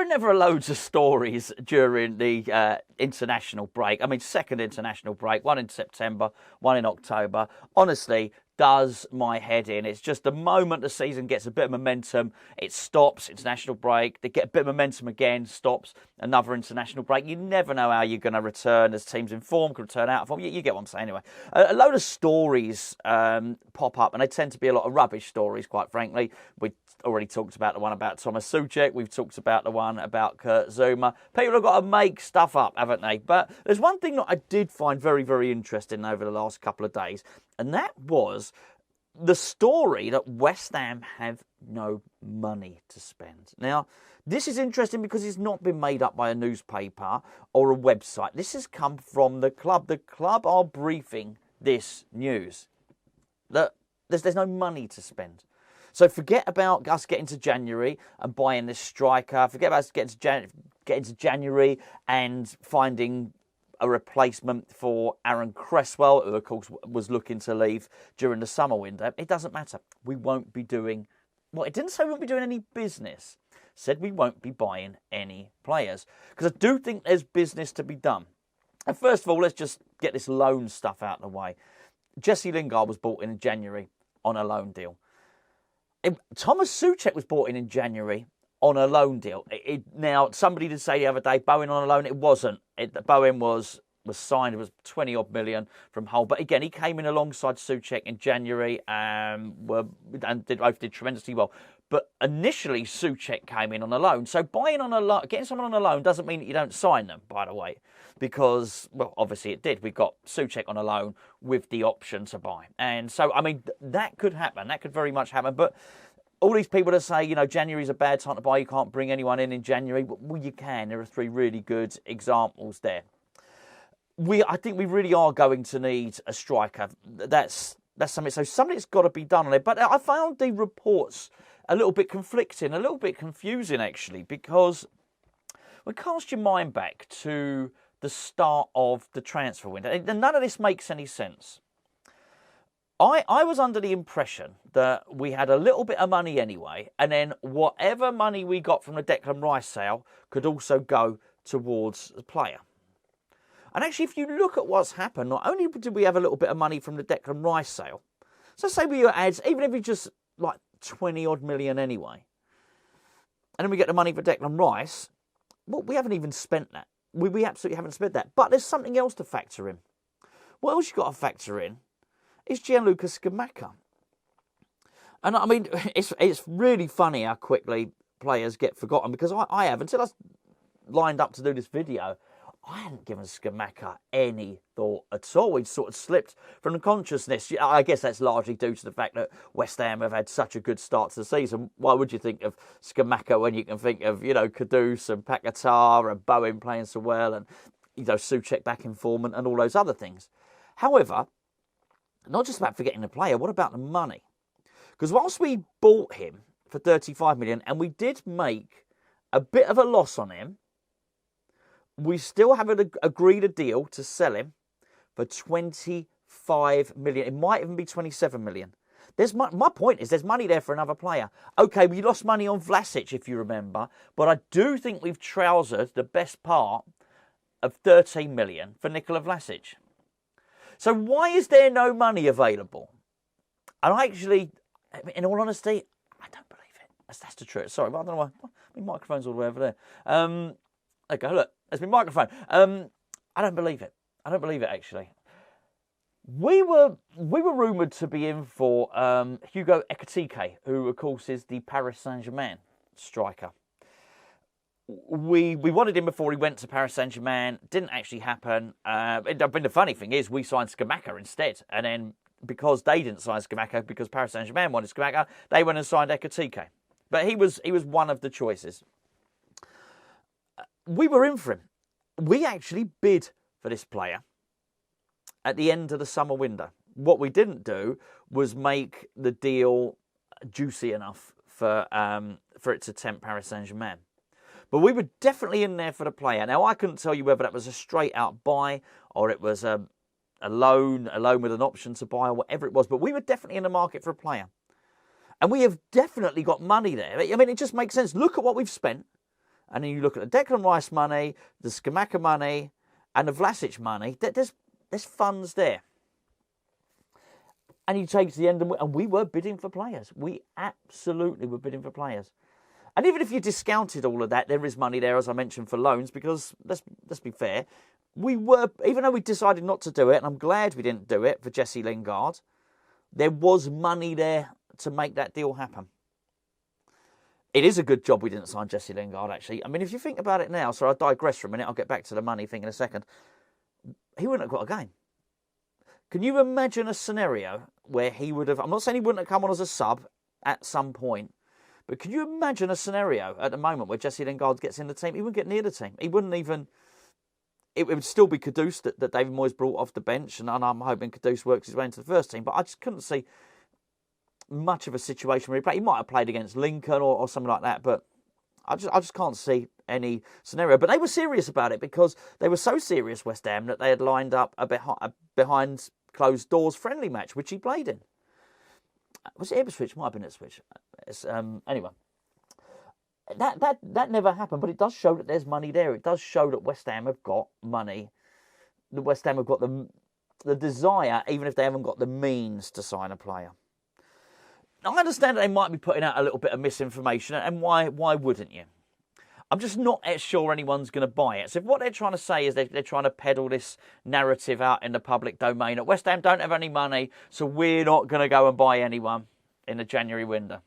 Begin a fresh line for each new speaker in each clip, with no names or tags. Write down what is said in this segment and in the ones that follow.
were never loads of stories during the international break. I mean, second international break, one in September, one in October. Honestly, does my head in. It's just the moment the season gets a bit of momentum, it stops, international break, they get a bit of momentum again, stops, another international break. You never know how you're going to return as teams in form, could return out of form. You get what I'm saying anyway. A load of stories pop up, and they tend to be a lot of rubbish stories, quite frankly. We already talked about the one about Thomas Souček. We've talked about the one about Kurt Zouma. People have got to make stuff up, haven't they? But there's one thing that I did find very, very interesting over the last couple of days, and that was the story that West Ham have no money to spend. Now, this is interesting because it's not been made up by a newspaper or a website. This has come from the club. The club are briefing this news that there's no money to spend. So forget about us getting to January and buying this striker. Forget about us getting to January and finding a replacement for Aaron Cresswell, who of course was looking to leave during the summer window. It doesn't matter. We won't be doing, well, it didn't say we won't be doing any business. It said we won't be buying any players. Because I do think there's business to be done. And first of all, let's just get this loan stuff out of the way. Jesse Lingard was bought in January on a loan deal. Thomas Souček was bought in January on a loan deal. Now, somebody did say the other day, Bowen on a loan. It wasn't. Bowen was signed. It was 20-odd million from Hull. But again, he came in alongside Souček in January and both did tremendously well. But initially, Souček came in on a loan. So buying on a loan, getting someone on a loan doesn't mean that you don't sign them, by the way. Because, well, obviously it did. We've got Souček on a loan with the option to buy. And so, I mean, that could happen. That could very much happen. But all these people that say, you know, January's a bad time to buy, you can't bring anyone in January. Well, you can. There are 3 really good examples there. I think we really are going to need a striker. That's something. So something's got to be done on it. But I found the reports a little bit conflicting, a little bit confusing, actually, because we cast your mind back to the start of the transfer window. And none of this makes any sense. I was under the impression that we had a little bit of money anyway, and then whatever money we got from the Declan Rice sale could also go towards the player. And actually, if you look at what's happened, not only did we have a little bit of money from the Declan Rice sale, so say we add, even if it's just like 20-odd million anyway, and then we get the money for Declan Rice, well, we haven't even spent that. We absolutely haven't spent that. But there's something else to factor in. What else you've got to factor in is Gianluca Scamacca. And I mean, it's really funny how quickly players get forgotten, because I have, until I lined up to do this video, I hadn't given Scamacca any thought at all. He'd sort of slipped from the consciousness. I guess that's largely due to the fact that West Ham have had such a good start to the season. Why would you think of Scamacca when you can think of, you know, Kudus and Paquetá and Bowen playing so well and, you know, Souček back in form and all those other things? However, not just about forgetting the player, what about the money? Because whilst we bought him for 35 million and we did make a bit of a loss on him, we still haven't agreed a deal to sell him for 25 million. It might even be 27 million. My point is there's money there for another player. Okay, we lost money on Vlasic, if you remember, but I do think we've trousered the best part of 13 million for Nikola Vlasic. So why is there no money available? And actually, in all honesty, I don't believe it. That's the truth. Sorry, but I don't know why. My microphone's all the way over there. Okay, look, there's my microphone. I don't believe it. I don't believe it, actually. We were rumoured to be in for Hugo Ekitike, who, of course, is the Paris Saint-Germain striker. We wanted him before he went to Paris Saint-Germain. Didn't actually happen. The funny thing is we signed Scamacca instead. And then because they didn't sign Scamacca, because Paris Saint-Germain wanted Scamacca, they went and signed Ekitike. But he was one of the choices. We were in for him. We actually bid for this player at the end of the summer window. What we didn't do was make the deal juicy enough for it to tempt Paris Saint-Germain. But we were definitely in there for the player. Now, I couldn't tell you whether that was a straight-out buy or it was a loan with an option to buy or whatever it was. But we were definitely in the market for a player. And we have definitely got money there. I mean, it just makes sense. Look at what we've spent. and then you look at the Declan Rice money, the Scamacca money, and the Vlasic money, there's funds there. And you take to the end, and we were bidding for players. We absolutely were bidding for players. And even if you discounted all of that, there is money there, as I mentioned, for loans, because let's be fair, we were, even though we decided not to do it, and I'm glad we didn't do it for Jesse Lingard, there was money there to make that deal happen. It is a good job we didn't sign Jesse Lingard, actually. I mean, if you think about it now, so I digress for a minute, I'll get back to the money thing in a second. He wouldn't have got a game. Can you imagine a scenario where he would have, I'm not saying he wouldn't have come on as a sub at some point, but can you imagine a scenario at the moment where Jesse Lingard gets in the team? He wouldn't get near the team. He wouldn't even, it would still be Kudus that David Moyes brought off the bench, and I'm hoping Kudus works his way into the first team, but I just couldn't see much of a situation where he played. He might have played against Lincoln or something like that, but I just can't see any scenario. But they were serious about it, because they were so serious, West Ham, that they had lined up a behind closed doors friendly match, which he played in. Was it Ipswich? Might have been Ipswich. Anyway, that never happened, but it does show that there's money there. It does show that West Ham have got money. The West Ham have got the desire, even if they haven't got the means to sign a player. Now, I understand that they might be putting out a little bit of misinformation, and why wouldn't you? I'm just not sure anyone's going to buy it. So if what they're trying to say is they're trying to peddle this narrative out in the public domain, that West Ham don't have any money, so we're not going to go and buy anyone in the January window.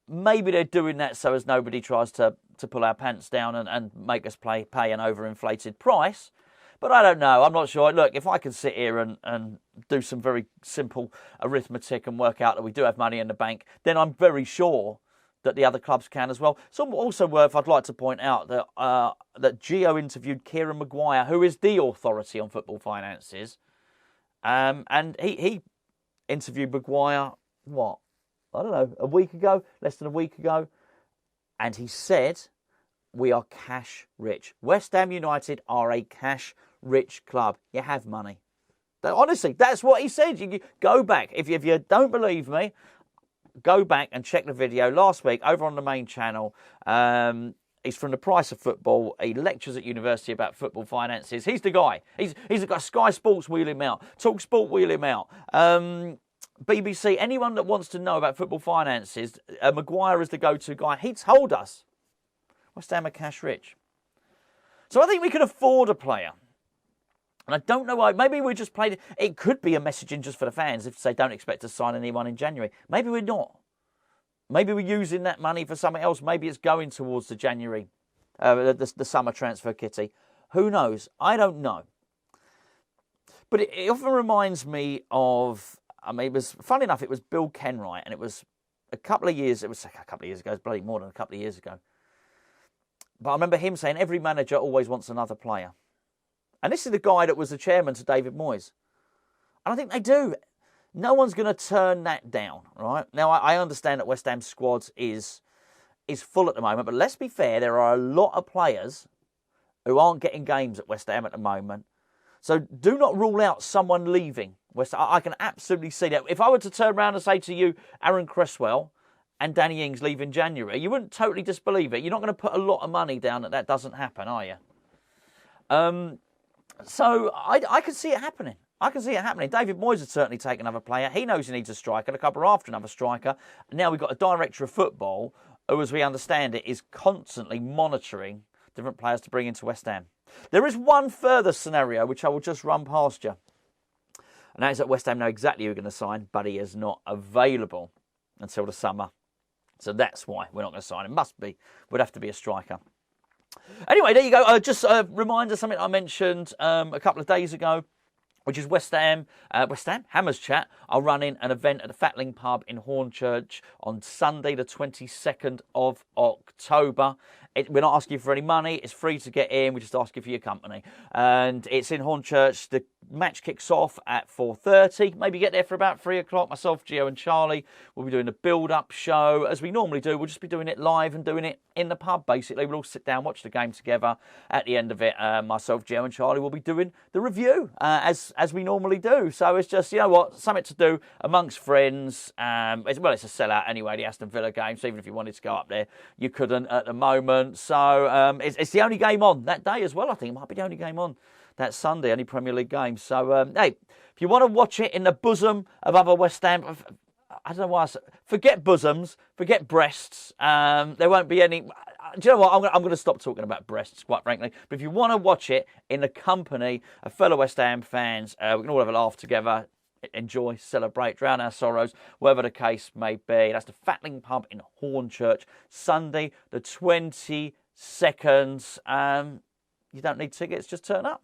Maybe they're doing that so as nobody tries to pull our pants down and make us pay an overinflated price. But I don't know. I'm not sure. Look, if I can sit here and do some very simple arithmetic and work out that we do have money in the bank, then I'm very sure that the other clubs can as well. So also worth, I'd like to point out that that Gio interviewed Kieran Maguire, who is the authority on football finances, and he interviewed Maguire, what? I don't know, a week ago, less than a week ago, and he said, we are cash rich. West Ham United are a cash rich club. You have money. Honestly, that's what he said. You go back. If you don't believe me, go back and check the video last week over on the main channel. He's from The Price of Football. He lectures at university about football finances. He's the guy. He's got Sky Sports wheel him out. Talk Sport wheel him out. BBC, anyone that wants to know about football finances, Maguire is the go-to guy. He told us West Ham are cash rich. So I think we can afford a player. And I don't know why. Maybe we just played it. It could be a messaging just for the fans if they don't expect to sign anyone in January. Maybe we're not. Maybe we're using that money for something else. Maybe it's going towards the January, the summer transfer kitty. Who knows? I don't know. But it often reminds me of, I mean, it was, funny enough, it was Bill Kenwright, and it was a couple of years ago, it's bloody more than a couple of years ago. But I remember him saying every manager always wants another player. And this is the guy that was the chairman to David Moyes. And I think they do. No one's going to turn that down, right? Now, I understand that West Ham's squad is full at the moment, but let's be fair, there are a lot of players who aren't getting games at West Ham at the moment. So do not rule out someone leaving West Ham. I can absolutely see that. If I were to turn around and say to you, Aaron Cresswell and Danny Ings leave in January, you wouldn't totally disbelieve it. You're not going to put a lot of money down that doesn't happen, are you? So I can see it happening. I can see it happening. David Moyes would certainly take another player. He knows he needs a striker. The club are after another striker. Now we've got a director of football who, as we understand it, is constantly monitoring different players to bring into West Ham. There is one further scenario which I will just run past you. And that is that West Ham know exactly who we're going to sign, but he is not available until the summer. So that's why we're not going to sign him. Would have to be a striker. Anyway, there you go. Just a reminder, something I mentioned a couple of days ago, which is West Ham Hammers Chat. I'll run in an event at the Fatling Pub in Hornchurch on Sunday, the 22nd of October. We're not asking you for any money. It's free to get in. We just ask you for your company. And it's in Hornchurch. The match kicks off at 4:30. Maybe get there for about 3 o'clock. Myself, Gio and Charlie will be doing the build-up show. As we normally do, we'll just be doing it live and doing it in the pub, basically. We'll all sit down, watch the game together. At the end of it, myself, Gio and Charlie will be doing the review, as we normally do. So it's just, you know what, something to do amongst friends. It's a sellout anyway, the Aston Villa game. So even if you wanted to go up there, you couldn't at the moment. So it's the only game on that day as well. I think it might be the only game on that Sunday, only Premier League game. So, hey, if you want to watch it in the bosom of other West Ham, I don't know why. Forget bosoms, forget breasts. There won't be any. Do you know what? I'm going to stop talking about breasts, quite frankly. But if you want to watch it in the company of fellow West Ham fans, we can all have a laugh together, enjoy, celebrate, drown our sorrows, whatever the case may be. That's the Fatling Pub in Hornchurch, Sunday the 22nd. You don't need tickets, just turn up.